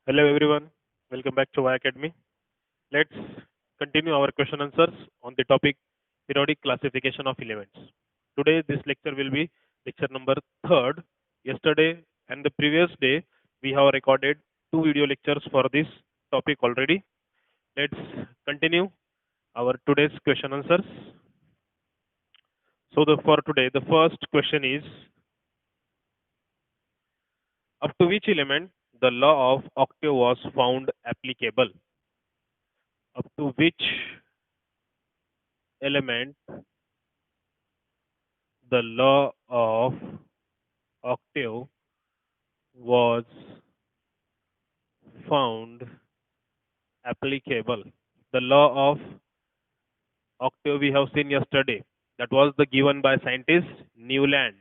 Hello everyone, welcome back to Y Academy. Let's continue our question answers on the topic periodic classification of elements. Today this lecture will be lecture number 3rd. Yesterday and the previous day we have recorded two video lectures for this topic already. Let's continue our today's question answers. So for today the first question is, up to which element the law of octave was found applicable? Up to which element the law of octave was found applicable. The law of octave we have seen yesterday. That was the given by scientist Newland.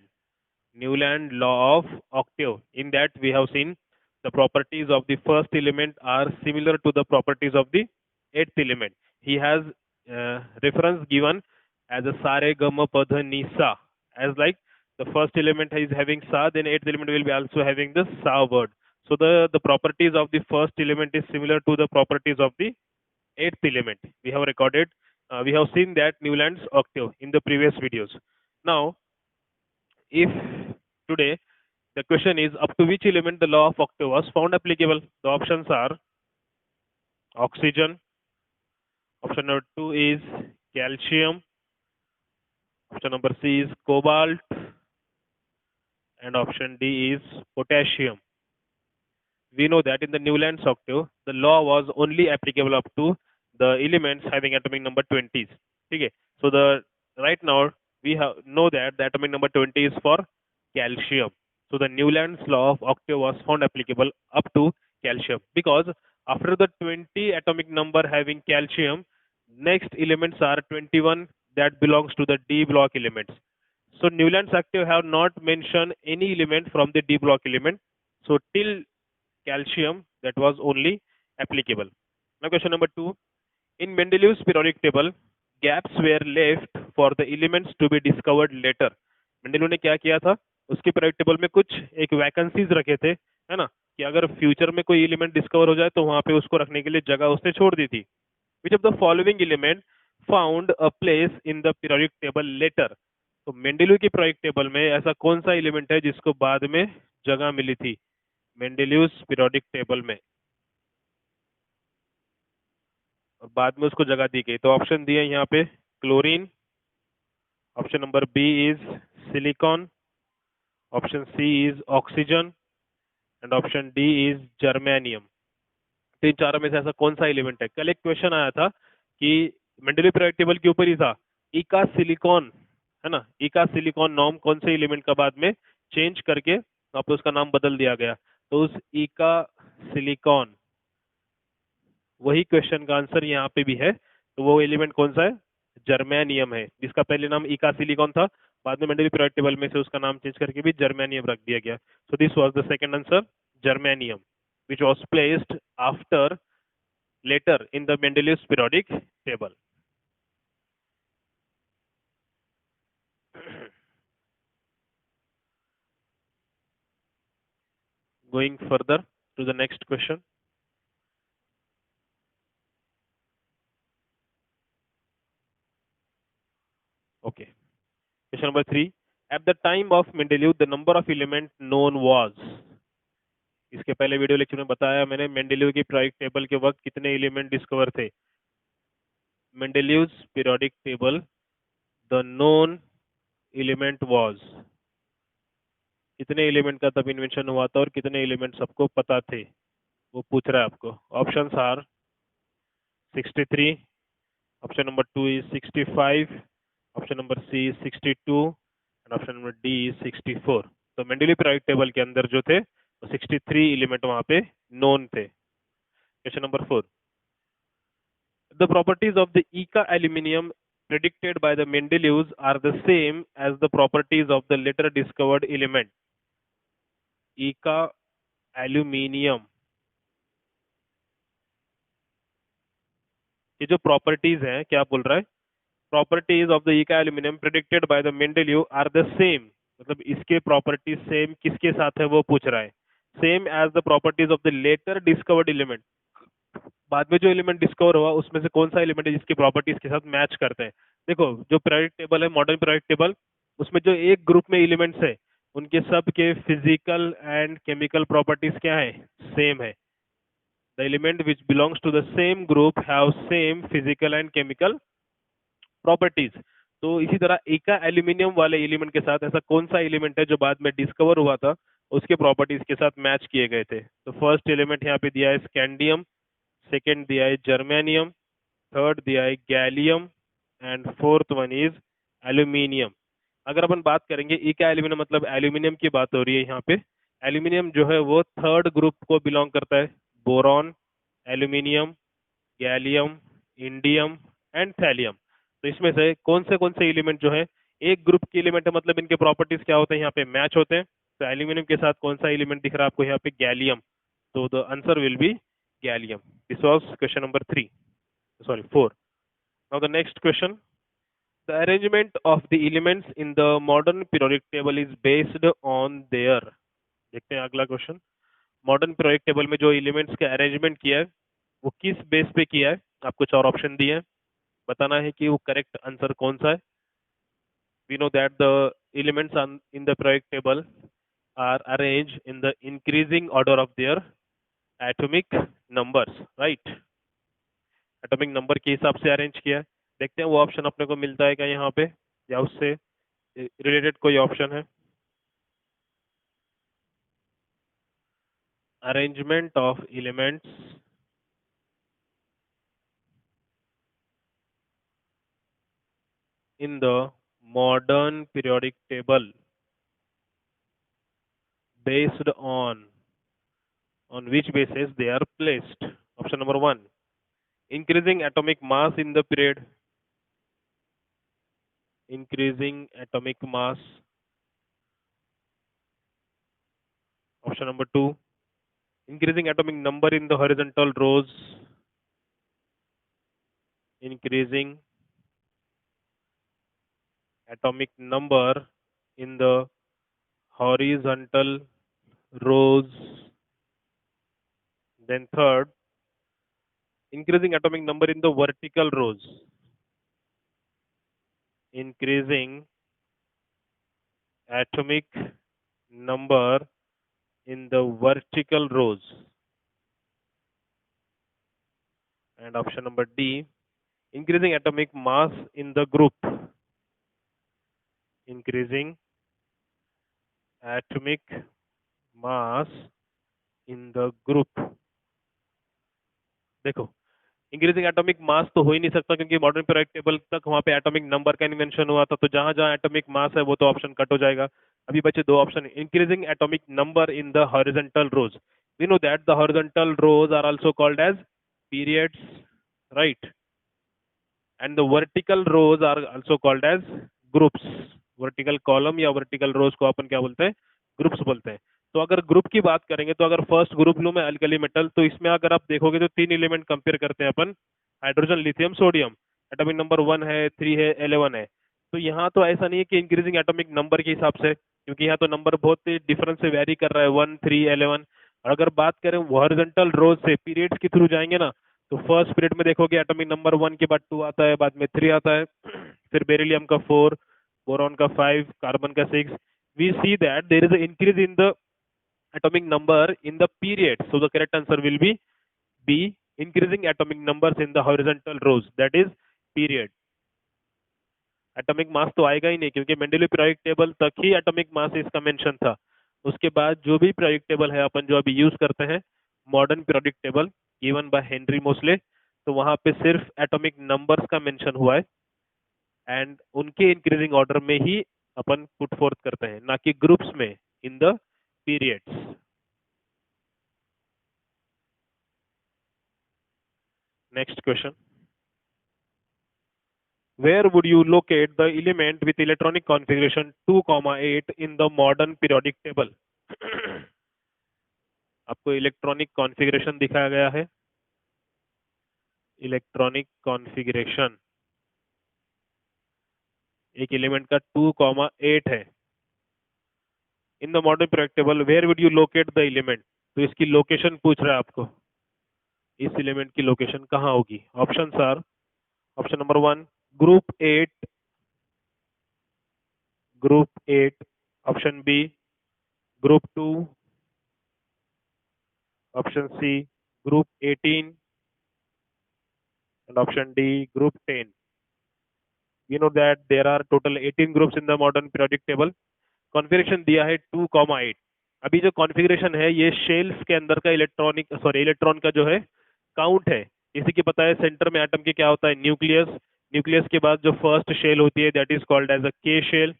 Newland law of octave. In that we have seen the properties of the first element are similar to the properties of the eighth element. He has reference given as a sare gama pada ni sa, as like the first element is having sa, then eighth element will be also having the sa word. So the properties of the first element is similar to the properties of the eighth element. We have recorded, we have seen that Newland's octave in the previous videos. Now, if today the question is, up to which element the law of octave was found applicable, the options are oxygen, option number 2 is calcium, option number C is cobalt, and option D is potassium. We know that in the Newland's octave, the law was only applicable up to the elements having atomic number 20s. Okay. So the right now we know that the atomic number 20 is for calcium. So the Newland's law of octave was found applicable up to calcium, because after the 20 atomic number having calcium, next elements are 21 that belongs to the D block elements. So Newland's octave have not mentioned any element from the D block element. So till calcium that was only applicable. Now question number 2. In Mendeleev's periodic table, gaps were left for the elements to be discovered later. Mendeleev ने क्या किया था, उसके periodic table में कुछ एक vacancies रखे थे, है ना, कि अगर फ्यूचर में कोई एलिमेंट डिस्कवर हो जाए तो वहां पे उसको रखने के लिए जगह उसने छोड़ दी थी. Which of the following element found a place in the periodic table later. तो मेंडेलीव की पीरियोडिक टेबल में ऐसा कौन सा एलिमेंट है जिसको बाद में जगह मिली थी मेंडेलीव्स पीरियोडिक टेबल में, और बाद में उसको जगह दी गई? तो ऑप्शन दिए यहाँ पे chlorine, option number B is silicon, option C is oxygen, and option D is germanium. तो इन चारों में से ऐसा कौन सा एलिमेंट है? कल एक क्वेश्चन आया था कि मेंडेलीव पीरियोडिक टेबल के ऊपर ही था, इका सिलिकॉन, है ना, इका सिलिकॉन नॉर्म कौन से एलिमेंट का बाद में चेंज करके वहां पे उसका नाम बदल दिया गया. तो उस इका सिलिकॉन, वही क्वेश्चन का आंसर यहाँ पे भी है. तो वो एलिमेंट कौन सा है? जर्मेनियम है, जिसका पहले नाम इका सिलिकॉन था, बाद में मेंडेलीव पीरियोडिक टेबल में से उसका नाम चेंज करके भी जर्मेनियम रख दिया गया. सो this was the second answer, germanium, which was placed after later in the Mendeleev's periodic table. Going further to the next question. Okay. Question number 3. At the time of Mendeleev, the number of element known was. इसके पहले video lecture में बताया मैंने Mendeleev की periodic table के वक्त कितने element discover थे. Mendeleev's periodic table, the known element was, कितने एलिमेंट का तब इन्वेंशन हुआ था और कितने एलिमेंट सबको पता थे, वो पूछ रहा है आपको. Options are 63, option number 2 is 65, option number C is 62, and option number D is 64. तो मेंडेलीव पीरियोडिक टेबल के अंदर जो थे 63 एलिमेंट वहां पे नोन थे. Question number 4. The properties of the Eka aluminium predicted by the Mendeleevs are the same as the properties of the later discovered element. Eka aluminium, ये जो प्रॉपर्टीज हैं, क्या बोल रहा है? Properties of the eka aluminium predicted by the Mendeleev are the same, मतलब इसके properties same किसके साथ है वो पूछ रहा है. Same as the properties of the later discovered element. बाद में जो एलिमेंट डिस्कवर हुआ उसमें से कौन सा एलिमेंट है जिसकी प्रॉपर्टीज के साथ मैच करते हैं। देखो जो पीरियोडिक टेबल है, मॉडर्न पीरियोडिक टेबल, उसमें जो एक ग्रुप में एलिमेंट्स है उनके सब के फिजिकल एंड केमिकल प्रॉपर्टीज क्या है, सेम है। The element which belongs to the same group have same physical and chemical properties. तो इसी तरह एका एल्यूमिनियम वाले एलिमेंट के साथ ऐसा कौन सा एलिमेंट है जो बाद में डिस्कवर हुआ था, उसके प्रॉपर्टीज के साथ मैच किए गए थे। तो फर्स्ट एलिमेंट यहाँ पे दिया है स्कैंडियम, सेकेंड दिया है जर्मेनियम, थर्ड दिया है gallium and fourth one is aluminium. अगर अपन बात करेंगे इका एल्यूमिनियम मतलब एल्यूमिनियम की बात हो रही है यहाँ पे। एल्यूमिनियम जो है वो थर्ड ग्रुप को बिलोंग करता है, boron, aluminium, gallium, indium and thallium. तो इसमें से कौन से एलिमेंट जो है एक ग्रुप के एलिमेंट है, मतलब इनके प्रॉपर्टीज क्या होते हैं यहाँ पे, मैच होते हैं। तो एल्यूमिनियम के साथ कौन सा एलिमेंट दिख रहा है आपको यहाँ पे, गैलियम। तो the answer will B gallium. This was question number 3, sorry 4. Now the next question. The arrangement of the elements in the modern periodic table is based on their, देखते हैं अगला क्वेश्चन। मॉडर्न पीरियोडिक टेबल में जो elements का arrangement किया है वो किस बेस पे किया है। आपको चार ऑप्शन दिए हैं, बताना है कि वो करेक्ट आंसर कौन सा है। We know that the elements in the periodic table are arranged in the increasing order of their atomic numbers, right? Atomic number के हिसाब से अरेंज किया है। देखते हैं वो ऑप्शन अपने को मिलता है क्या यहाँ पे, या उससे रिलेटेड कोई ऑप्शन है। Arrangement of elements in the modern periodic table based on which basis they are placed. Option number 1, increasing atomic mass in the period, increasing atomic mass. Option number 2, increasing atomic number in the horizontal rows, increasing atomic number in the horizontal rows. Then third, increasing atomic number in the vertical rows, increasing atomic number in the vertical rows. And option number D, increasing atomic mass in the group, increasing atomic mass in the group. देखो increasing atomic mass तो हो ही नहीं सकता क्योंकि modern periodic table तक वहां पे atomic number का इन्वेंशन हुआ था, तो जहां जहां एटॉमिक मास है वो तो ऑप्शन कट हो जाएगा। अभी बचे दो option, increasing atomic number in the horizontal rows. We know that the horizontal rows are also called as periods, right, and the vertical rows are also called as groups. Vertical column या vertical rows को अपन क्या बोलते हैं, groups बोलते हैं। तो अगर ग्रुप की बात करेंगे तो अगर फर्स्ट ग्रुप लूं मैं अल्कली मेटल, तो इसमें अगर आप देखोगे तो तीन एलिमेंट कंपेयर करते हैं अपन, hydrogen, lithium, sodium. Atomic number 1 है, 3 है, 11 है। तो यहाँ तो ऐसा नहीं है कि इंक्रीजिंग एटॉमिक नंबर के हिसाब से, क्योंकि यहाँ तो नंबर बहुत डिफरेंस से वेरी कर रहा है, 1, 3, 11। और अगर बात करें हॉरिजॉन्टल रोज से पीरियड्स के थ्रू जाएंगे ना, तो फर्स्ट पीरियड में देखोगे एटॉमिक नंबर 1 के बाद 2 आता है, बाद में 3 आता है, फिर बेरिलियम का 4, बोरॉन का 5, कार्बन का 6। We see that there is increase in the atomic number in the period. So the correct answer will be B, increasing atomic numbers in the horizontal rows, that is period. Atomic mass तो आएगा ही नहीं क्योंकि Mendeleev periodic table तक ही atomic mass इसका mention था। उसके बाद जो भी पीरियोडिक टेबल है अपन जो अभी यूज करते हैं, modern periodic table given by Henry Moseley, तो वहां पे सिर्फ एटॉमिक नंबर्स का मेंशन हुआ है एंड उनके इंक्रीजिंग ऑर्डर में ही अपन पुट फोर्थ करते हैं, ना कि ग्रुप्स में in the periods. Next question, where would you locate the element with electronic configuration 2,8 in the modern periodic table? आपको इलेक्ट्रॉनिक कॉन्फ़िगरेशन दिखाया गया है, इलेक्ट्रॉनिक कॉन्फ़िगरेशन एक एलिमेंट का 2,8 है, in the modern periodic table where would you locate the element. तो इसकी location पूछ रहा है आपको, इस एलिमेंट की लोकेशन कहाँ होगी। Option are, option number 1 group 8, group 8, option B group 2, option C group 18 and option D group 10. We know that there are total 18 groups in the modern periodic table. Configuration दिया है 2,8। अभी जो configuration है ये shells के अंदर का electron का जो है काउंट है। इसी की पता है सेंटर में एटम के क्या होता है, न्यूक्लियस। न्यूक्लियस के बाद जो फर्स्ट शेल होती है that is called as a K shell.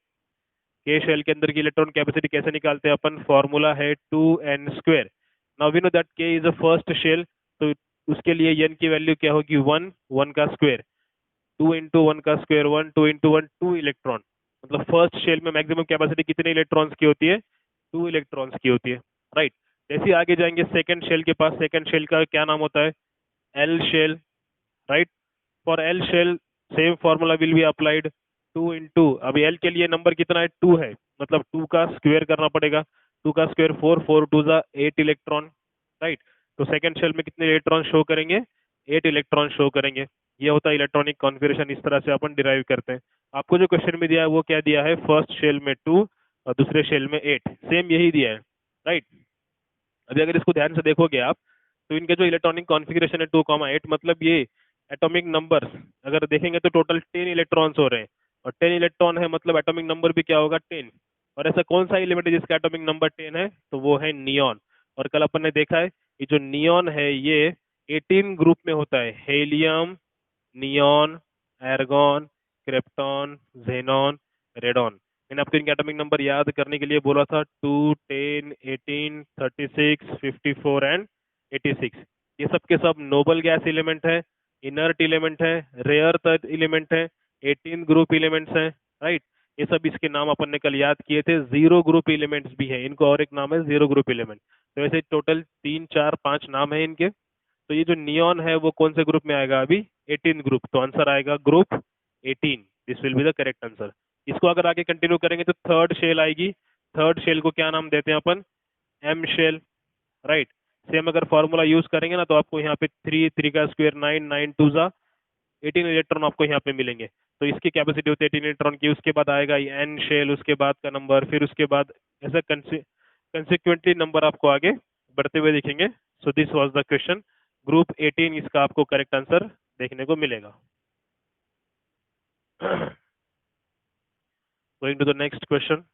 के शेल के अंदर की इलेक्ट्रॉन कैपेसिटी कैसे निकालते हैं अपन, फॉर्मूला है 2n²। Now we know that K is a first shell, तो उसके लिए n की वैल्यू क्या होगी, 1, 1 का स्क्वायर, 2 इंटू 1 का स्क्वायर 1, 2 इंटू 1 2 इलेक्ट्रॉन। मतलब फर्स्ट शेल में मैक्सिमम कैपेसिटी कितने इलेक्ट्रॉन्स की होती है, 2 इलेक्ट्रॉन्स की होती है, राइट। जैसे ही आगे जाएंगे सेकंड शेल के पास, सेकंड शेल का क्या नाम होता है, L shell, right. For L shell same formula will be applied, 2 into, अभी एल के लिए नंबर कितना है, 2 है, मतलब 2 का स्क्वायर करना पड़ेगा, 2 का स्क्वायर 4, 4 टू ज़ा 8 इलेक्ट्रॉन, राइट। तो सेकंड शेल में कितने इलेक्ट्रॉन शो करेंगे, 8 इलेक्ट्रॉन शो करेंगे। ये होता है इलेक्ट्रॉनिक कॉन्फ़िगरेशन, इस तरह से अपन डिराइव करते हैं। आपको जो क्वेश्चन में दिया है वो क्या दिया है, फर्स्ट शेल में 2 और दूसरे शेल में 8, सेम यही दिया है, राइट। अभी अगर इसको ध्यान से देखोगे आप, तो इनके जो इलेक्ट्रॉनिक कॉन्फ़िगरेशन है 2,8, मतलब ये एटॉमिक नंबर अगर देखेंगे तो टोटल 10 इलेक्ट्रॉन्स हो रहे हैं, और 10 इलेक्ट्रॉन है मतलब एटॉमिक नंबर भी क्या होगा, 10। और ऐसा कौन सा एलिमेंट है जिसका एटॉमिक नंबर 10 है, तो वो है नियॉन। और कल अपन ने देखा है ये जो नियॉन है ये 18 ग्रुप में होता है, helium, neon, argon, krypton, xenon, radon. मैंने आपको इनके एटॉमिक नंबर याद करने के लिए बोला था, 2, 10, 18, 36, 54 एंड 86। ये सब के सब नोबल गैस एलिमेंट है, इनर्ट एलिमेंट है, रेयर अर्थ एलिमेंट है, 18 ग्रुप एलिमेंट्स हैं, राइट। ये सब इसके नाम अपन ने कल याद किए थे। जीरो ग्रुप एलिमेंट्स भी है, इनको और एक नाम है जीरो ग्रुप एलिमेंट। तो ऐसे टोटल 3, 4, 5 नाम है इनके। तो ये जो नियॉन है वो कौन से ग्रुप में आएगा, अभी 18 ग्रुप, तो आंसर आएगा group 18। This will be the correct answer. इसको अगर आगे कंटिन्यू करेंगे तो थर्ड शेल आएगी। थर्ड शेल को क्या नाम देते हैं अपन, एम शेल, राइट। सेम अगर फॉर्मूला यूज करेंगे ना तो आपको यहाँ पे 3, 3 का स्क्वायर 9, 9 टू जा 18 इलेक्ट्रॉन आपको यहाँ पे मिलेंगे। तो इसकी कैपेसिटी होती है 18 इलेक्ट्रॉन की। उसके बाद आएगा एन शेल, उसके बाद का नंबर, फिर उसके बाद ऐसा कंसिक्वेंटली नंबर आपको आगे बढ़ते हुए दिखेंगे। So this was the question, group 18 इसका आपको करेक्ट आंसर देखने को मिलेगा। Going to the next question.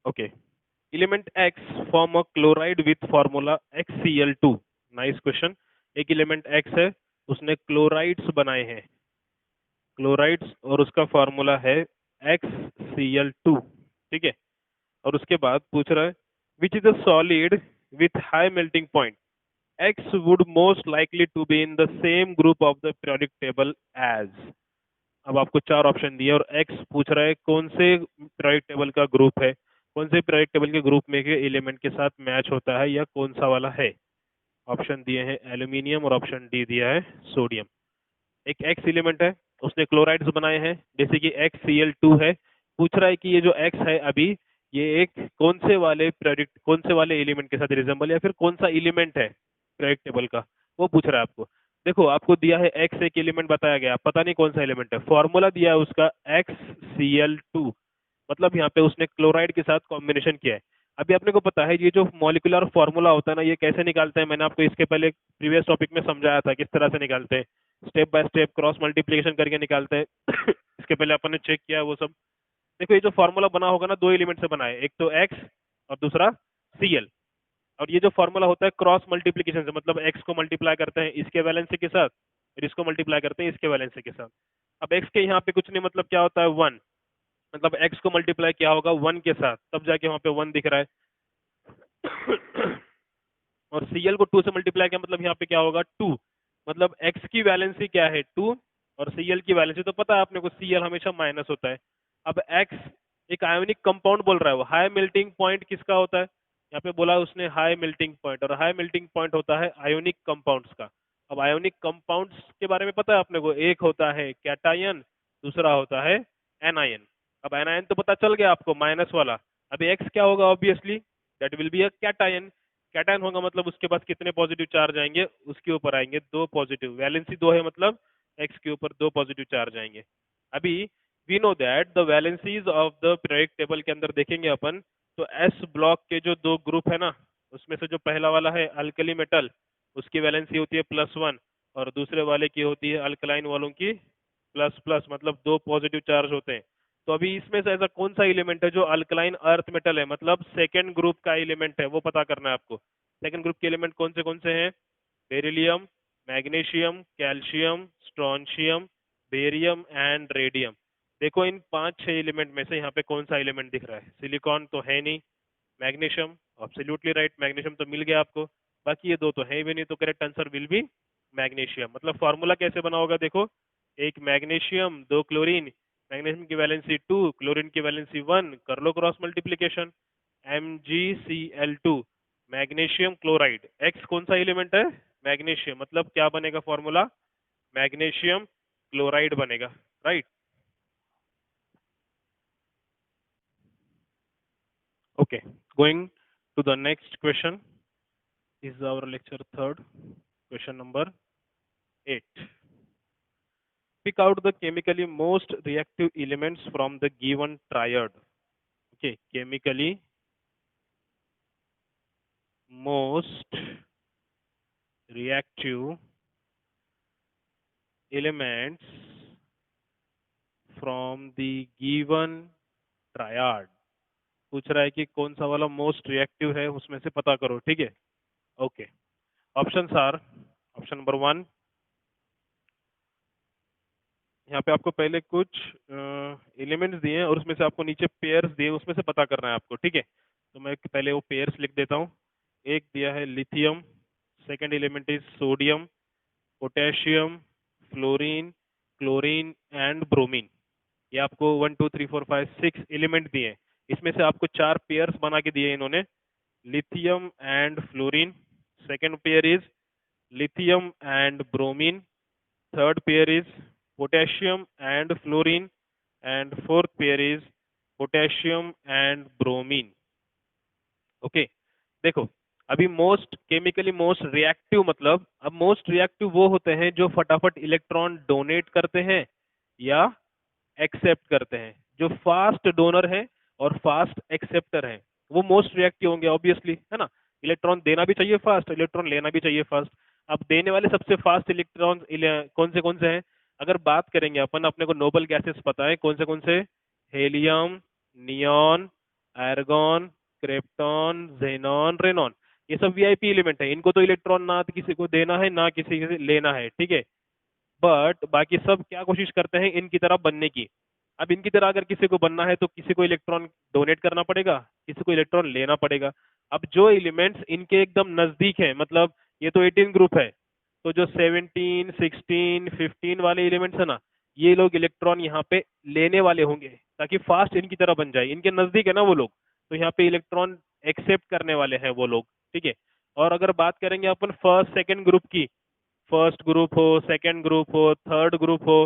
Okay, element X form a chloride with formula XCl2। Nice question. एक एलिमेंट X है, उसने क्लोराइड्स बनाए हैं, क्लोराइड्स, और उसका फॉर्मूला है XCl2, ठीक है। और उसके बाद पूछ रहा है which is a solid with high melting point, X would most likely to be in the same group of the periodic table as। अब आपको 4 ऑप्शन दिए और X पूछ रहा है कौन से periodic टेबल का ग्रुप है, कौन से periodic टेबल के ग्रुप में के एलिमेंट के साथ मैच होता है या कौन सा वाला है। ऑप्शन दिए हैं एल्यूमिनियम और ऑप्शन डी दिया है सोडियम। एक X एलिमेंट है, उसने क्लोराइड्स बनाए हैं जैसे कि XCl2 है। पूछ रहा है कि ये जो X है अभी ये एक कौन से वाले एलिमेंट के साथ रिजेंबल या फिर कौन सा एलिमेंट है periodic टेबल का, वो पूछ रहा है आपको। देखो आपको दिया है X एक एलिमेंट बताया गया, पता नहीं कौन सा एलिमेंट है, फॉर्मूला दिया है उसका XCl2, मतलब यहाँ पे उसने क्लोराइड के साथ कॉम्बिनेशन किया है। अभी अपने को पता है ये जो मॉलिक्यूलर फॉर्मूला होता है ना, ये कैसे निकालते हैं, मैंने आपको इसके पहले प्रीवियस टॉपिक में समझाया था किस तरह से निकालते हैं। Step by step cross multiplication करके निकालते हैं। इसके पहले अपन ने चेक किया वो सब। देखो ये जो फॉर्मूला बना होगा ना, 2 एलिमेंट से बना है, एक तो X और दूसरा Cl। और ये जो फॉर्मूला होता है क्रॉस मल्टीप्लिकेशन से, मतलब X को मल्टीप्लाई करते हैं इसके वैलेंसी के साथ, फिर इसको मल्टीप्लाई करते हैं इसके वैलेंसी के साथ। अब X के यहाँ पे कुछ नहीं, मतलब क्या होता है 1, मतलब X को मल्टीप्लाई किया होगा 1 के साथ, तब जाके वहाँ पे 1 दिख रहा है। और Cl को 2 से मल्टीप्लाई किया मतलब यहाँ पे क्या होगा 2, मतलब X की वैलेंसी क्या है 2 और Cl की वैलेंसी तो पता है आपने को Cl हमेशा माइनस होता है। अब X एक आयोनिक कंपाउंड बोल रहा है, वो हाई मेल्टिंग पॉइंट किसका होता है, यहाँ पे बोला उसने हाई मेल्टिंग पॉइंट, और हाई मेल्टिंग पॉइंट होता है आयोनिक कंपाउंड्स का। अब आयोनिक कंपाउंड्स के बारे में पता है आपने को, एक होता है कैटायन, दूसरा होता है एनायन। अब एनायन तो पता चल गया आपको माइनस वाला, अभी X क्या होगा obviously that will be a cation. Cation होगा मतलब उसके पास कितने पॉजिटिव चार्ज आएंगे, उसके ऊपर आएंगे 2 पॉजिटिव, वैलेंसी 2 है मतलब X के ऊपर 2 पॉजिटिव चार्ज आएंगे। अभी we know that the valencies of the periodic table के अंदर देखेंगे अपन तो S ब्लॉक के जो 2 ग्रुप है ना, उसमें से जो पहला वाला है अल्कली मेटल, उसकी वैलेंसी होती है +1 और दूसरे वाले की होती है अल्कलाइन वालों की ++, मतलब 2 पॉजिटिव चार्ज होते हैं। तो अभी इसमें से ऐसा कौन सा एलिमेंट है जो अल्कलाइन अर्थ मेटल है, मतलब सेकेंड ग्रुप का एलिमेंट है, वो पता करना है आपको। सेकेंड ग्रुप के एलिमेंट कौन से हैं, beryllium, magnesium, calcium, strontium, barium and radium. देखो इन 5-6 एलिमेंट में से यहाँ पे कौन सा एलिमेंट दिख रहा है, सिलिकॉन तो है नहीं, मैग्नीशियम एब्सोल्युटली राइट, मैग्नीशियम तो मिल गया आपको, बाकी ये दो तो है ही भी नहीं, तो correct answer will be magnesium. मतलब फॉर्मूला कैसे बना होगा देखो, एक मैग्नीशियम 2 क्लोरीन, मैग्नीशियम की वैलेंसी 2, क्लोरीन की वैलेंसी 1, कर लो cross multiplication, MgCl2 magnesium chloride. X कौन सा एलिमेंट है, मैग्नीशियम, मतलब क्या बनेगा फॉर्मूला, मैग्नीशियम क्लोराइड बनेगा, right. Okay, going to the next question is our lecture third, question number 8. Pick out the chemically most reactive elements from the given triad. Okay, chemically most reactive elements from the given triad. पूछ रहा है कि कौन सा वाला most reactive है उसमें से पता करो, ठीक है। Okay, options are, option number 1, यहाँ पे आपको पहले कुछ एलिमेंट्स दिए हैं और उसमें से आपको नीचे पेयर्स दिए, उसमें से पता करना है आपको, ठीक है। तो मैं पहले वो पेयर्स लिख देता हूँ। एक दिया है lithium, second element is sodium, potassium, fluorine, chlorine and bromine. ये आपको 1 2 3 4 5 6 एलिमेंट दिए हैं, इसमें से आपको 4 पेयर्स बना के दिए इन्होंने, lithium and fluorine, second pair is lithium and bromine, third pair is potassium and fluorine, and fourth pair is potassium and bromine. Okay, देखो अभी मोस्ट केमिकली मोस्ट रिएक्टिव मतलब, अब मोस्ट रिएक्टिव वो होते हैं जो फटाफट इलेक्ट्रॉन डोनेट करते हैं या एक्सेप्ट करते हैं। जो फास्ट डोनर है और फास्ट एक्सेप्टर है वो मोस्ट रिएक्टिव होंगे ऑब्वियसली, है ना। इलेक्ट्रॉन देना भी चाहिए फास्ट, इलेक्ट्रॉन लेना भी चाहिए फास्ट। अब देने वाले सबसे फास्ट इलेक्ट्रॉन कौन से हैं, अगर बात करेंगे अपन, अपने को नोबल गैसेस पता है कौन से, helium, neon, argon, krypton, xenon, radon. ये सब वीआईपी एलिमेंट है, इनको तो इलेक्ट्रॉन ना तो किसी को देना है ना किसी से लेना है, ठीक है। बट बाकी सब क्या कोशिश करते हैं इनकी तरह बनने की। अब इनकी तरह अगर किसी को बनना है तो किसी को इलेक्ट्रॉन डोनेट करना पड़ेगा, किसी को इलेक्ट्रॉन लेना पड़ेगा। अब जो एलिमेंट्स इनके एकदम नजदीक है, मतलब ये तो 18 ग्रुप है, तो जो 17 16 15 वाले एलिमेंट्स है ना, ये लोग इलेक्ट्रॉन यहाँ पे लेने वाले होंगे ताकि फास्ट इनकी तरह बन जाए, इनके नजदीक है ना वो लोग, तो यहाँ पे इलेक्ट्रॉन एक्सेप्ट करने वाले हैं वो लोग, ठीक है। और अगर बात करेंगे अपन फर्स्ट सेकेंड ग्रुप की, फर्स्ट ग्रुप हो, सेकंड ग्रुप हो, थर्ड ग्रुप हो,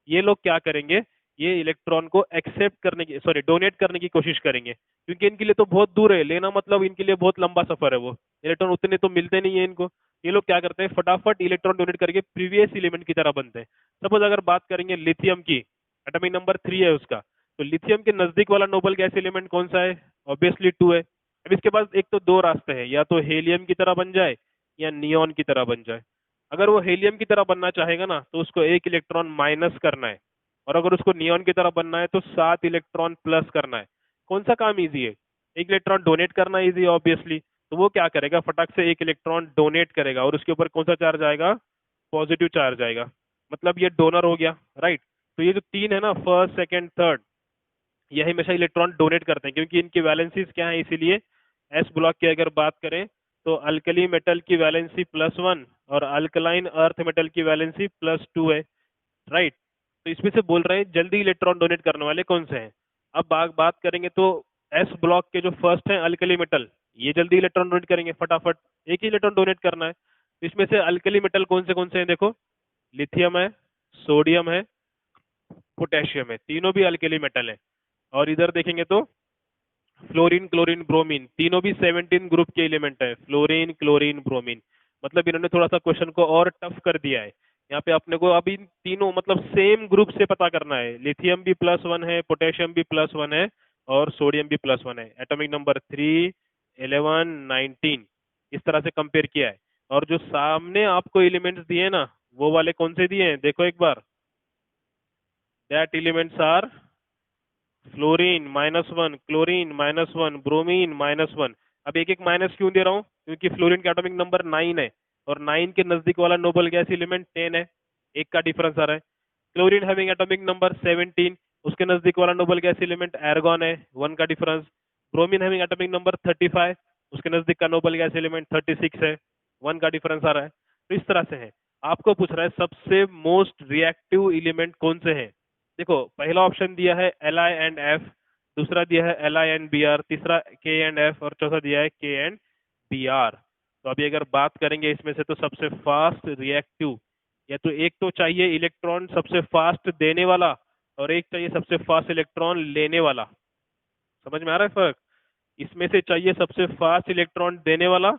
ये लोग क्या करेंगे, ये इलेक्ट्रॉन को एक्सेप्ट करने की, सॉरी डोनेट करने की कोशिश करेंगे, क्योंकि इनके लिए तो बहुत दूर है, लेना मतलब इनके लिए बहुत लंबा सफर है, वो इलेक्ट्रॉन उतने तो मिलते नहीं है इनको। ये लोग क्या करते हैं, फटाफट इलेक्ट्रॉन डोनेट करके प्रीवियस एलिमेंट की तरह बनते हैं। सपोज अगर बात करेंगे लिथियम की, एटॉमिक नंबर 3 है उसका, तो लिथियम के नजदीक वाला नोबल गैस एलिमेंट कौन सा है, ऑब्वियसली 2 है। अब इसके पास एक तो दो रास्ते हैं, या तो हेलियम की तरह बन जाए या नियॉन की तरह बन जाए। अगर वो हेलियम की तरह बनना चाहेगा ना तो उसको एक इलेक्ट्रॉन माइनस करना है, और अगर उसको नियॉन की तरह बनना है तो 7 इलेक्ट्रॉन प्लस करना है। कौन सा काम इजी है, एक इलेक्ट्रॉन डोनेट करना इजी है ऑब्वियसली, तो वो क्या करेगा, फटाक से एक इलेक्ट्रॉन डोनेट करेगा और उसके ऊपर कौन सा चार्ज आएगा, पॉजिटिव चार्ज आएगा, मतलब ये डोनर हो गया, राइट। तो ये जो तीन है ना, फर्स्ट सेकेंड थर्ड, ये हमेशा इलेक्ट्रॉन डोनेट करते हैं क्योंकि इनकी वैलेंसीज क्या है, इसीलिए एस ब्लॉक की अगर बात करें तो अल्कली मेटल की वैलेंसी +1 और अल्कलाइन अर्थ मेटल की वैलेंसी +2 है, राइट। तो इसमें से बोल रहे हैं जल्दी इलेक्ट्रॉन डोनेट करने वाले कौन से हैं। अब बात करेंगे तो एस ब्लॉक के जो फर्स्ट हैं अल्कली मेटल, ये जल्दी इलेक्ट्रॉन डोनेट करेंगे फटाफट, एक ही इलेक्ट्रॉन डोनेट करना है। तो इसमें से अल्कली मेटल कौन से हैं देखो, लिथियम है, सोडियम है, पोटेशियम है, तीनों भी अल्कली मेटल है। और इधर देखेंगे तो फ्लोरीन, क्लोरीन, ब्रोमीन, तीनों भी 17 ग्रुप के एलिमेंट है, फ्लोरीन, क्लोरीन, ब्रोमीन। मतलब इन्होंने थोड़ा सा क्वेश्चन को और टफ कर दिया है। यहाँ पे अपने को अभी इन तीनों मतलब सेम ग्रुप से पता करना है, लिथियम भी +1 है, पोटेशियम भी +1 है, और सोडियम भी +1 है। एटॉमिक नंबर 3, 11, 19 इस तरह से कंपेयर किया है। और जो सामने आपको एलिमेंट्स दिए ना, वो वाले कौन से दिए हैं देखो एक बार, that elements are fluorine -1, chlorine -1, bromine -1। अब एक एक माइनस क्यों दे रहा हूँ, क्योंकि फ्लोरीन का एटॉमिक नंबर 9 है और 9 के नजदीक वाला नोबल गैस एलिमेंट 10 है, एक का डिफरेंस आ रहा है। क्लोरीन हैविंग एटॉमिक नंबर 17, उसके नजदीक वाला नोबल गैस एलिमेंट एर्गॉन है, 1 का difference. Bromine having atomic number 35, उसके नजदीक का नोबल गैस एलिमेंट 36 है, 1 का डिफरेंस आ रहा है। तो इस तरह से है। आपको पूछ रहा है सबसे मोस्ट रिएक्टिव एलिमेंट कौन से हैं। देखो पहला ऑप्शन दिया है Li&F, दूसरा दिया है Li&Br, तीसरा K&F और चौथा दिया है K&Br। तो अभी अगर बात करेंगे इसमें से तो सबसे फास्ट रिएक्टिव, या तो एक तो चाहिए इलेक्ट्रॉन सबसे फास्ट देने वाला और एक चाहिए सबसे फास्ट इलेक्ट्रॉन लेने वाला। समझ में आ रहा है फर्क। इसमें से चाहिए सबसे फास्ट इलेक्ट्रॉन देने वाला,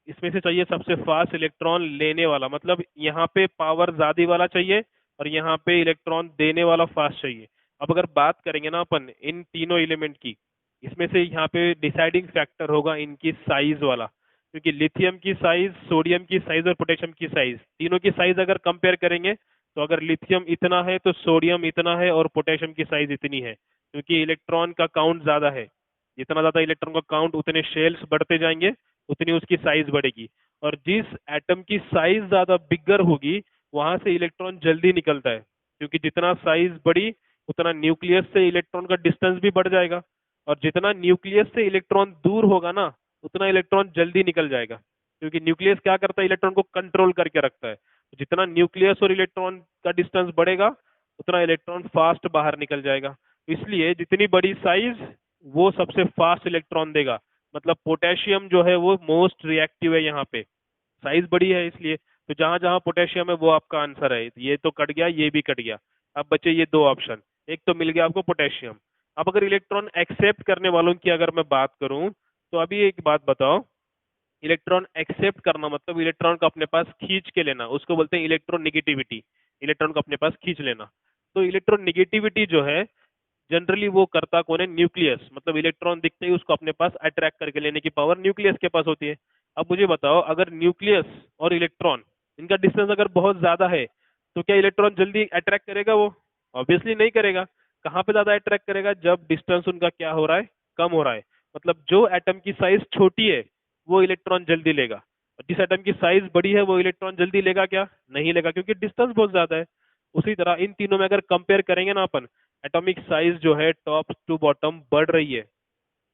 इसमें से चाहिए सबसे फास्ट इलेक्ट्रॉन लेने वाला। मतलब यहाँ पे पावर ज्यादा वाला चाहिए और यहाँ पे इलेक्ट्रॉन देने वाला फास्ट चाहिए। अब अगर बात करेंगे ना अपन इन तीनों एलिमेंट की, इसमें से यहाँ पे डिसाइडिंग फैक्टर होगा इनकी साइज वाला, क्योंकि लिथियम की साइज, सोडियम की साइज और पोटेशियम की साइज, तीनों की साइज अगर कंपेयर करेंगे तो अगर लिथियम इतना है तो सोडियम इतना है और पोटेशियम की साइज इतनी है, क्योंकि इलेक्ट्रॉन का काउंट ज्यादा है। जितना ज्यादा इलेक्ट्रॉन का काउंट उतने शेल्स बढ़ते जाएंगे, उतनी उसकी साइज बढ़ेगी। और जिस एटम की साइज ज्यादा बिगर होगी वहां से इलेक्ट्रॉन जल्दी निकलता है, क्योंकि जितना साइज बड़ी उतना न्यूक्लियस से इलेक्ट्रॉन का डिस्टेंस भी बढ़ जाएगा, और जितना न्यूक्लियस से इलेक्ट्रॉन दूर होगा ना उतना इलेक्ट्रॉन जल्दी निकल जाएगा, क्योंकि न्यूक्लियस क्या करता है, इलेक्ट्रॉन को कंट्रोल करके रखता है। जितना न्यूक्लियस और इलेक्ट्रॉन का डिस्टेंस बढ़ेगा उतना इलेक्ट्रॉन फास्ट बाहर निकल जाएगा। इसलिए जितनी बड़ी साइज वो सबसे फास्ट इलेक्ट्रॉन देगा। मतलब पोटेशियम जो है वो मोस्ट रिएक्टिव है यहाँ पे, साइज बड़ी है इसलिए। तो जहां जहां पोटेशियम है वो आपका आंसर है। ये तो कट गया, ये भी कट गया। अब बचे ये दो ऑप्शन, एक तो मिल गया आपको पोटेशियम। अब अगर इलेक्ट्रॉन एक्सेप्ट करने वालों की अगर मैं बात करूं, तो अभी एक बात बताओ, इलेक्ट्रॉन एक्सेप्ट करना मतलब इलेक्ट्रॉन को अपने पास खींच के लेना, उसको बोलते हैं इलेक्ट्रोनिगेटिविटी। इलेक्ट्रॉन को अपने पास खींच लेना। तो इलेक्ट्रोनिगेटिविटी जो है जनरली वो करता कौन है, न्यूक्लियस। मतलब इलेक्ट्रॉन दिखते ही उसको अपने पास अट्रैक्ट करके लेने की पावर न्यूक्लियस के पास होती है। अब मुझे बताओ अगर न्यूक्लियस और इलेक्ट्रॉन इनका डिस्टेंस अगर बहुत ज्यादा है तो क्या इलेक्ट्रॉन जल्दी अट्रैक्ट करेगा? वो ऑब्वियसली नहीं करेगा। कहाँ पे ज्यादा अट्रैक्ट करेगा? जब डिस्टेंस उनका क्या हो रहा है, कम हो रहा है। मतलब जो एटम की साइज छोटी है वो इलेक्ट्रॉन जल्दी लेगा, और जिस एटम की साइज बड़ी है वो इलेक्ट्रॉन जल्दी लेगा क्या? नहीं लेगा, क्योंकि डिस्टेंस बहुत ज्यादा है। उसी तरह इन तीनों में अगर कंपेयर करेंगे ना अपन, एटॉमिक साइज जो है टॉप टू बॉटम बढ़ रही है,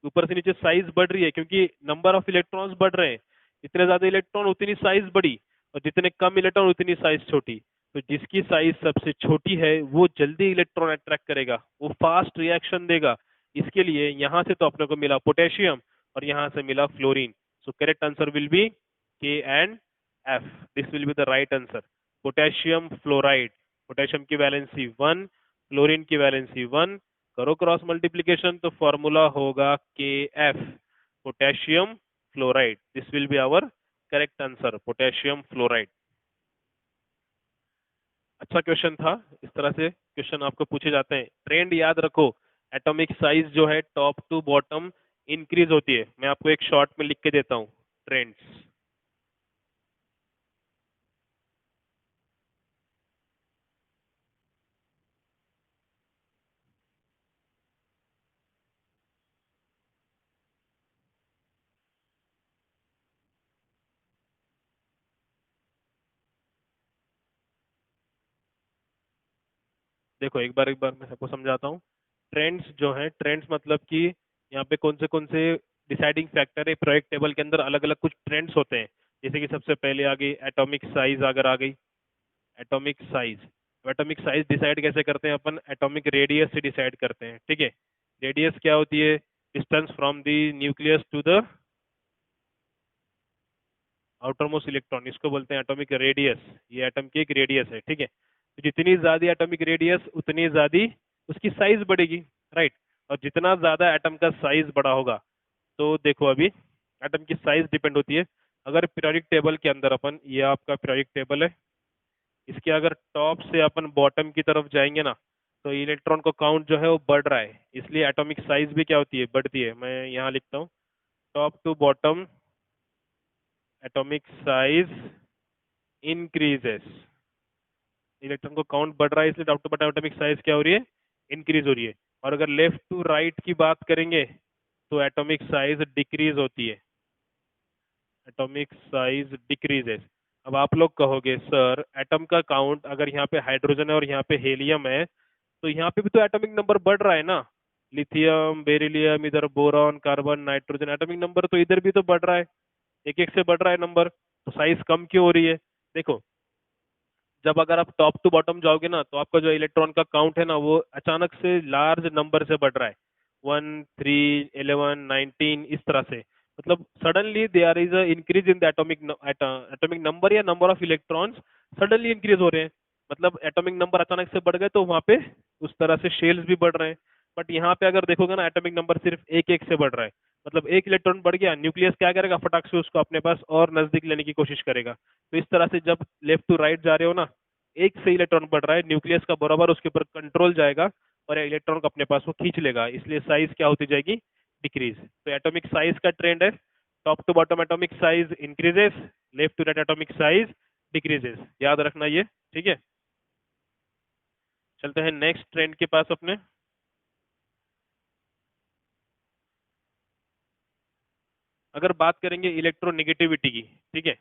ऊपर से नीचे साइज बढ़ रही है, क्योंकि नंबर ऑफ इलेक्ट्रॉन्स बढ़ रहे हैं। जितने ज्यादा इलेक्ट्रॉन उतनी साइज बड़ी, और जितने कम इलेक्ट्रॉन उतनी साइज छोटी। तो जिसकी साइज सबसे छोटी है वो जल्दी इलेक्ट्रॉन अट्रैक्ट करेगा, वो फास्ट रिएक्शन देगा। इसके लिए यहाँ से तो अपने को मिला पोटेशियम और यहाँ से मिला fluorine. So correct answer will be K&F। This will be the right answer, potassium fluoride. Potassium की वैलेंसी 1, फ्लोरीन की वैलेंसी 1, करो क्रॉस मल्टीप्लीकेशन तो फॉर्मूला होगा KF, potassium fluoride. This will be our correct answer, potassium fluoride. अच्छा question था। इस तरह से क्वेश्चन आपको पूछे जाते हैं। ट्रेंड याद रखो, एटॉमिक साइज जो है टॉप टू बॉटम इंक्रीज होती है। मैं आपको एक शॉर्ट में लिख के देता हूँ ट्रेंड्स। देखो एक बार मैं सबको समझाता हूँ। ट्रेंड्स जो है, ट्रेंड्स मतलब कि यहाँ पे कौन से डिसाइडिंग फैक्टर है। पीरियोडिक टेबल के अंदर अलग अलग कुछ ट्रेंड्स होते हैं, जैसे कि सबसे पहले आ गई एटॉमिक साइज, अगर आ गई atomic size. Atomic size decide कैसे करते हैं अपन? एटॉमिक रेडियस से डिसाइड करते हैं, ठीक है। रेडियस क्या होती है? Distance from the nucleus to the outermost electron, इसको बोलते हैं एटॉमिक रेडियस। ये एटम की एक रेडियस है, ठीक है। तो जितनी ज्यादा एटॉमिक रेडियस उतनी ज्यादा उसकी साइज बढ़ेगी, राइट। और जितना ज्यादा एटम का साइज बड़ा होगा, तो देखो अभी एटम की साइज डिपेंड होती है। अगर पीरियोडिक टेबल के अंदर अपन, ये आपका पीरियोडिक टेबल है, इसके अगर टॉप से अपन बॉटम की तरफ जाएंगे ना, तो इलेक्ट्रॉन को काउंट जो है वो बढ़ रहा है, इसलिए एटॉमिक साइज भी क्या होती है? बढ़ती है। मैं यहाँ लिखता हूँ, top to bottom atomic size increases. Electron को काउंट बढ़ रहा है, इसलिए top to bottom atomic size क्या हो रही है? इंक्रीज हो रही है। और अगर लेफ्ट टू राइट की बात करेंगे, तो एटॉमिक साइज डिक्रीज होती है, एटॉमिक साइज डिक्रीजेस। अब आप लोग कहोगे सर एटम का काउंट, अगर यहाँ पे हाइड्रोजन है और यहाँ पे हेलियम है, तो यहाँ पे भी तो एटॉमिक नंबर बढ़ रहा है ना। लिथियम, बेरिलियम, इधर boron, carbon, nitrogen, atomic number तो इधर भी तो बढ़ रहा है, एक एक से बढ़ रहा है नंबर, तो साइज कम क्यों हो रही है? देखो, जब अगर आप टॉप टू बॉटम जाओगे ना, तो आपका जो इलेक्ट्रॉन का काउंट है ना, वो अचानक से लार्ज नंबर से बढ़ रहा है, 1, 3, 11, 19 इस तरह से। मतलब suddenly there is a increase in the atomic number या number of electrons suddenly increase हो रहे हैं। मतलब एटॉमिक नंबर अचानक से बढ़ गए, तो वहाँ पे उस तरह से शेल्स भी बढ़ रहे हैं। बट यहाँ पे अगर देखोगे ना, एटॉमिक नंबर सिर्फ एक एक से बढ़ रहा है। मतलब एक इलेक्ट्रॉन बढ़ गया, न्यूक्लियस क्या करेगा? फटाक से उसको अपने पास और नजदीक लेने की कोशिश करेगा। तो इस तरह से जब लेफ्ट टू राइट जा रहे हो ना, एक से इलेक्ट्रॉन बढ़ रहा है, न्यूक्लियस का बराबर उसके ऊपर कंट्रोल जाएगा और इलेक्ट्रॉन को अपने पास वो खींच लेगा, इसलिए साइज क्या होती जाएगी? डिक्रीज। तो एटॉमिक साइज का ट्रेंड है, top to bottom atomic size increases, left to right atomic size decreases, याद रखना ये, ठीक है। चलते हैं नेक्स्ट ट्रेंड के पास अपने। अगर बात करेंगे इलेक्ट्रोनेगेटिविटी की, ठीक है,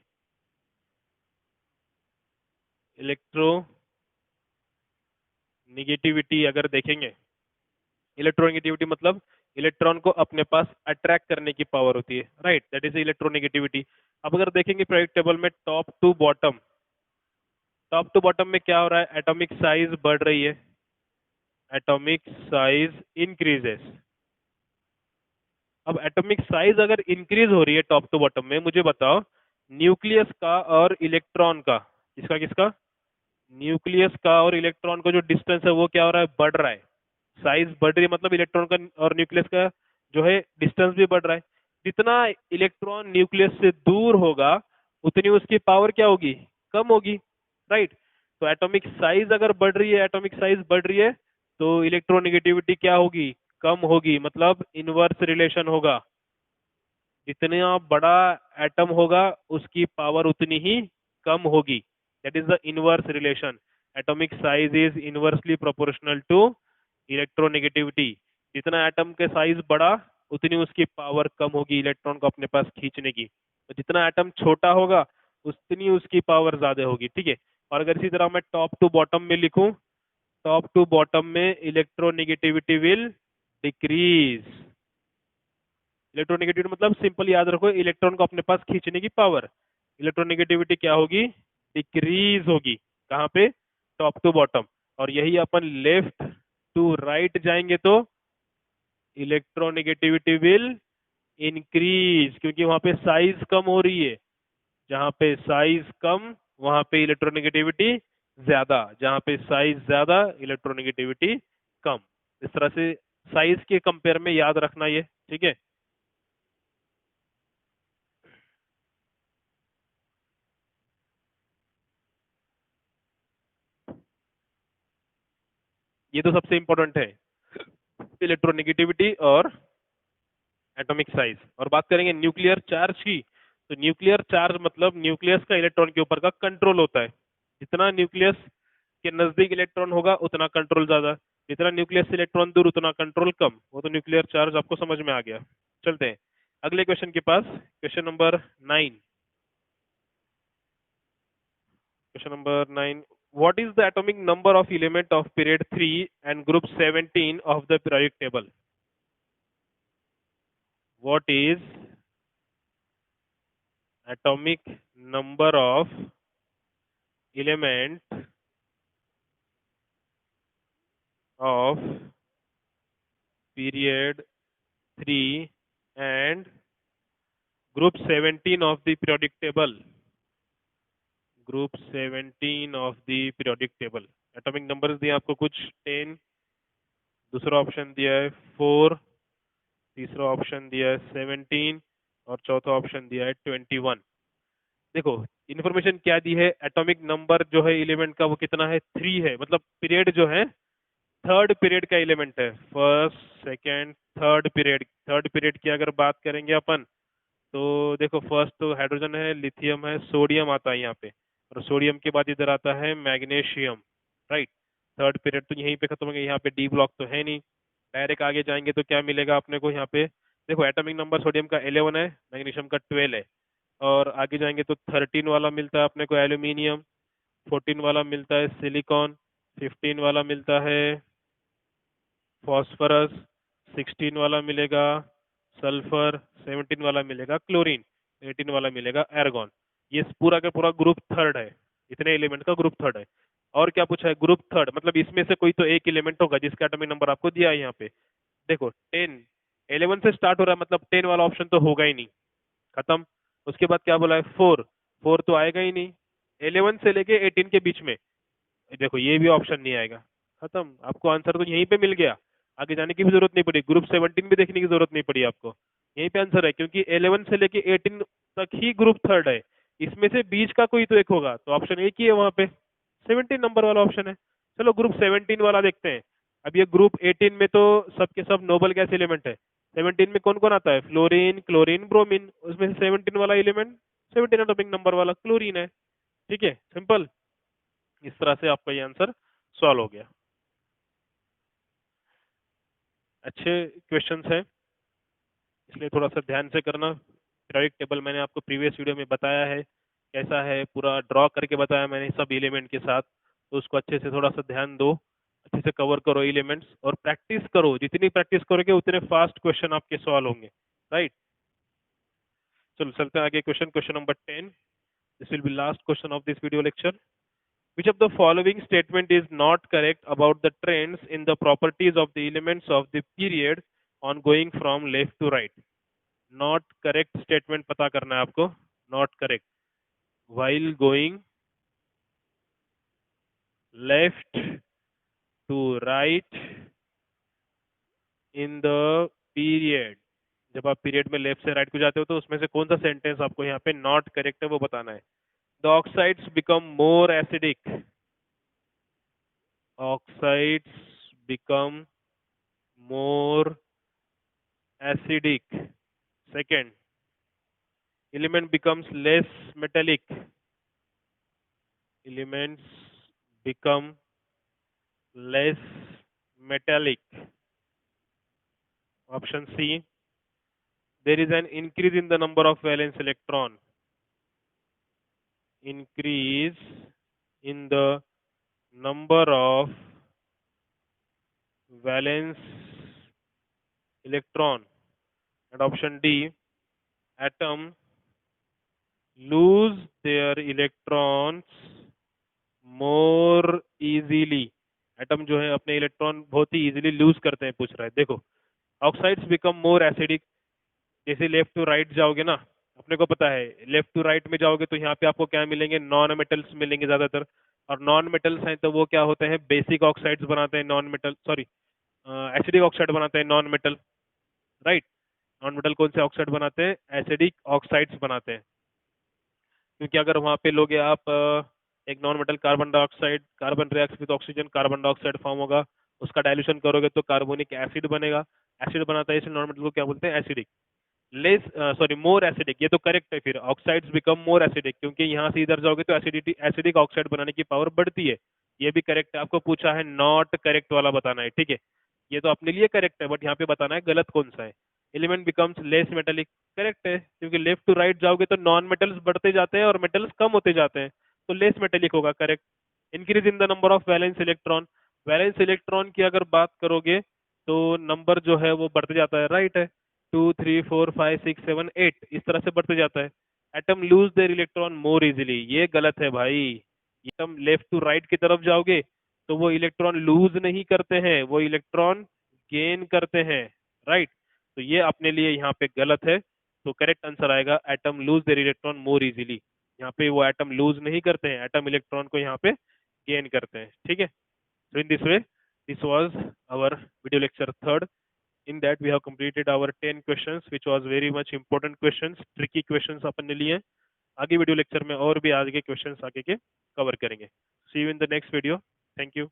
इलेक्ट्रोनेगेटिविटी अगर देखेंगे, इलेक्ट्रोनेगेटिविटी मतलब इलेक्ट्रॉन को अपने पास अट्रैक्ट करने की पावर होती है, राइट, दैट इज इलेक्ट्रोनेगेटिविटी। अब अगर देखेंगे पीरियोडिक टेबल में top to bottom, top to bottom में क्या हो रहा है? एटॉमिक साइज बढ़ रही है, एटॉमिक साइज इंक्रीजेस। अब एटॉमिक साइज अगर इंक्रीज हो रही है टॉप टू बॉटम में, मुझे बताओ न्यूक्लियस का और इलेक्ट्रॉन का, इसका किसका? न्यूक्लियस का और इलेक्ट्रॉन का जो डिस्टेंस है वो क्या हो रहा है? बढ़ रहा है। साइज बढ़ रही है, मतलब इलेक्ट्रॉन का और न्यूक्लियस का जो है डिस्टेंस भी बढ़ रहा है। जितना इलेक्ट्रॉन न्यूक्लियस से दूर होगा, उतनी उसकी पावर क्या होगी? कम होगी, राइट। तो एटॉमिक साइज अगर बढ़ रही है, एटॉमिक साइज बढ़ रही है, तो इलेक्ट्रोनेगेटिविटी क्या होगी? कम होगी, मतलब इनवर्स रिलेशन होगा। जितना बड़ा एटम होगा, उसकी पावर उतनी ही कम होगी। That is the inverse relation. Atomic size is inversely proportional to electronegativity. जितना एटम के साइज बड़ा, उतनी उसकी पावर कम होगी इलेक्ट्रॉन को अपने पास खींचने की। तो जितना एटम छोटा होगा, उतनी उसकी पावर ज्यादा होगी, ठीक है। और अगर इसी तरह मैं टॉप टू बॉटम में लिखूं, टॉप टू बॉटम में इलेक्ट्रोनेगेटिविटी विल डिक्रीज। इलेक्ट्रोनेगेटिविटी मतलब सिंपल याद रखो, इलेक्ट्रॉन को अपने पास खींचने की पावर। इलेक्ट्रोनेगेटिविटी क्या होगी? डिक्रीज होगी। कहाँ पे? Top to bottom. और यही अपन लेफ्ट टू राइट जाएंगे, तो इलेक्ट्रोनेगेटिविटी विल इंक्रीज, क्योंकि वहां पे साइज कम हो रही है। जहाँ पे साइज कम, वहां पे इलेक्ट्रोनेगेटिविटी ज्यादा, जहाँ पे साइज ज्यादा, इलेक्ट्रोनेगेटिविटी कम। इस तरह से साइज के कंपेयर में याद रखना ये, ठीक है। ये तो सबसे इंपॉर्टेंट है, इलेक्ट्रोनेगेटिविटी और एटॉमिक साइज। और बात करेंगे न्यूक्लियर चार्ज की, तो न्यूक्लियर चार्ज मतलब न्यूक्लियस का इलेक्ट्रॉन के ऊपर का कंट्रोल होता है। जितना न्यूक्लियस के नजदीक इलेक्ट्रॉन होगा, उतना कंट्रोल ज्यादा। जितना न्यूक्लियस से इलेक्ट्रॉन दूर, उतना कंट्रोल कम। वो तो न्यूक्लियर चार्ज आपको समझ में आ गया। चलते हैं अगले क्वेश्चन के पास। Question number 9। Question number 9, what is the atomic number of element of period 3 and group 17 of the periodic table? what is atomic number of element of period 3 and group 17 of the periodic table. Group 17 of the periodic table. Atomic numbers दिए आपको कुछ 10, दूसरा option दिया है 4, तीसरा option दिया है 17 और चौथा ऑप्शन दिया है 21। देखो इन्फॉर्मेशन क्या दी है, एटॉमिक नंबर जो है एलिमेंट का वो कितना है, 3 है, मतलब पीरियड जो है थर्ड पीरियड का एलिमेंट है, फर्स्ट सेकेंड थर्ड पीरियड की अगर बात करेंगे अपन, तो देखो फर्स्ट तो हाइड्रोजन है, लिथियम है, सोडियम आता है यहाँ पे, और सोडियम के बाद इधर आता है मैग्नीशियम, राइट। थर्ड पीरियड तो यहीं पे खत्म हो गया, यहाँ पे डी ब्लॉक तो है नहीं। डायरेक्ट आगे जाएंगे तो क्या मिलेगा अपने को यहाँ पे, देखो एटॉमिक नंबर सोडियम का 11 है, मैग्नीशियम का 12 है, और आगे जाएंगे तो 13 वाला मिलता है अपने को एल्यूमिनियम, 14 वाला मिलता है सिलिकॉन, 15 वाला मिलता है फॉस्फोरस, 16 वाला मिलेगा सल्फर, 17 वाला मिलेगा क्लोरीन, 18 वाला मिलेगा एर्गॉन। ये पूरा का पूरा ग्रुप थर्ड है, इतने एलिमेंट का ग्रुप थर्ड है। और क्या पूछा है, ग्रुप थर्ड मतलब इसमें से कोई तो एक एलिमेंट होगा जिसका एटॉमिक नंबर आपको दिया है यहाँ पे। देखो 10, 11 से स्टार्ट हो रहा है, मतलब 10 वाला ऑप्शन तो होगा ही नहीं, खत्म। उसके बाद क्या बोला है, 4, 4 तो आएगा ही नहीं। 11 से लेके 18 के बीच में देखो ये भी ऑप्शन नहीं आएगा, खत्म। आपको आंसर तो यहीं पे मिल गया, आगे जाने की भी जरूरत नहीं पड़ी, ग्रुप 17 भी देखने की जरूरत नहीं पड़ी आपको, यहीं पे आंसर है, क्योंकि 11 से लेके 18 तक ही ग्रुप थर्ड है, इसमें से बीच का कोई तो एक होगा, तो ऑप्शन एक ही है वहां पे, 17 नंबर वाला ऑप्शन है। चलो ग्रुप 17 वाला देखते हैं। अब ये ग्रुप 18 में तो सबके सब नोबल गैस एलिमेंट है, 17 में कौन कौन आता है, फ्लोरीन, क्लोरीन, ब्रोमीन, उसमें से 17 वाला एलिमेंट, 17 एटॉमिक नंबर वाला क्लोरीन है। ठीक है, सिंपल। इस तरह से आपका ये आंसर सॉल्व हो गया। अच्छे क्वेश्चंस हैं, इसलिए थोड़ा सा ध्यान से करना। पीरियोडिक टेबल मैंने आपको प्रीवियस वीडियो में बताया है कैसा है, पूरा ड्रॉ करके बताया मैंने सब एलिमेंट के साथ, तो उसको अच्छे से थोड़ा सा ध्यान दो, अच्छे से कवर करो एलिमेंट्स और प्रैक्टिस करो, जितनी प्रैक्टिस करोगे उतने फास्ट क्वेश्चन आपके सॉल्व होंगे, राइट। चलो चलते हैं आगे, question number 10। This will B last question of this video lecture. Which of the following statement is not correct about the trends in the properties of the elements of the period on going from left to right? Not correct statement पता करना है आपको। Not correct. While going left to right in the period, जब आप period में left से right को जाते हो तो उसमें से कौन सा सेंटेंस आपको यहाँ पे नॉट करेक्ट है वो बताना है। The oxides become more acidic, oxides become more acidic. Second, element becomes less metallic. Elements become less metallic. Option C, there is an increase in the number of valence electron. Increase in the number of valence electron. And option D, atom lose their electrons more easily. Atom जो है अपने electron बहुत ही easily loose करते हैं, पूछ रहा है। देखो ऑक्साइड्स बिकम मोर एसिडिक, जैसे लेफ्ट टू राइट जाओगे ना, अपने को पता है लेफ्ट टू राइट में जाओगे तो यहाँ पे आपको क्या मिलेंगे, नॉन मेटल्स मिलेंगे ज्यादातर, और नॉन मेटल्स हैं तो वो क्या होते हैं, बेसिक ऑक्साइड्स बनाते हैं, non metal sorry acidic oxide बनाते हैं non metal, right. Non metal कौन से ऑक्साइड बनाते हैं, एसिडिक ऑक्साइड्स बनाते हैं। क्योंकि अगर वहाँ पे लोगे आप एक non metal carbon dioxide, carbon reacts with oxygen, carbon dioxide form होगा, उसका डाइल्यूशन करोगे तो कार्बोनिक एसिड बनेगा, एसिड बनाता है, इसे नॉन मेटल को क्या बोलते हैं, acidic. Less sorry more acidic, ये तो करेक्ट है, फिर ऑक्साइड्स बिकम मोर एसिडिक, क्योंकि यहाँ से इधर जाओगे तो एसिडिटी एसिडिक ऑक्साइड बनाने की पावर बढ़ती है, ये भी करेक्ट है। आपको पूछा है नॉट करेक्ट वाला बताना है, ठीक है, ये तो अपने लिए करेक्ट है, बट यहाँ पे बताना है गलत कौन सा है। Element becomes less metallic, correct है, क्योंकि लेफ्ट टू राइट जाओगे तो नॉन मेटल्स बढ़ते जाते हैं और मेटल्स कम होते जाते हैं, तो लेस मेटेलिक होगा, correct. Increase in the number of valence electron, valence electron की अगर बात करोगे तो नंबर जो है वो बढ़ते जाता है, राइट है। 2 3 4 5 6 7 8 इस तरह से बढ़ते जाता है। Atom lose their electron more easily, ये गलत है भाई। एटम लेफ्ट टू राइट की तरफ जाओगे तो वो इलेक्ट्रॉन लूज नहीं करते हैं, वो इलेक्ट्रॉन गेन करते हैं, राइट। तो ये अपने लिए यहाँ पे गलत है। तो करेक्ट आंसर आएगा atom lose their electron more easily. यहाँ पे वो एटम लूज नहीं करते हैं, एटम इलेक्ट्रॉन को यहाँ पे गेन करते हैं, ठीक है। So in this way, this was our video lecture third. In that we have completed our 10 questions, which was very much important questions, tricky questions अपन ने लिए हैं। आगे वीडियो लेक्चर में और भी आगे क्वेश्चंस आगे के कवर करेंगे। See you in the next video. Thank you.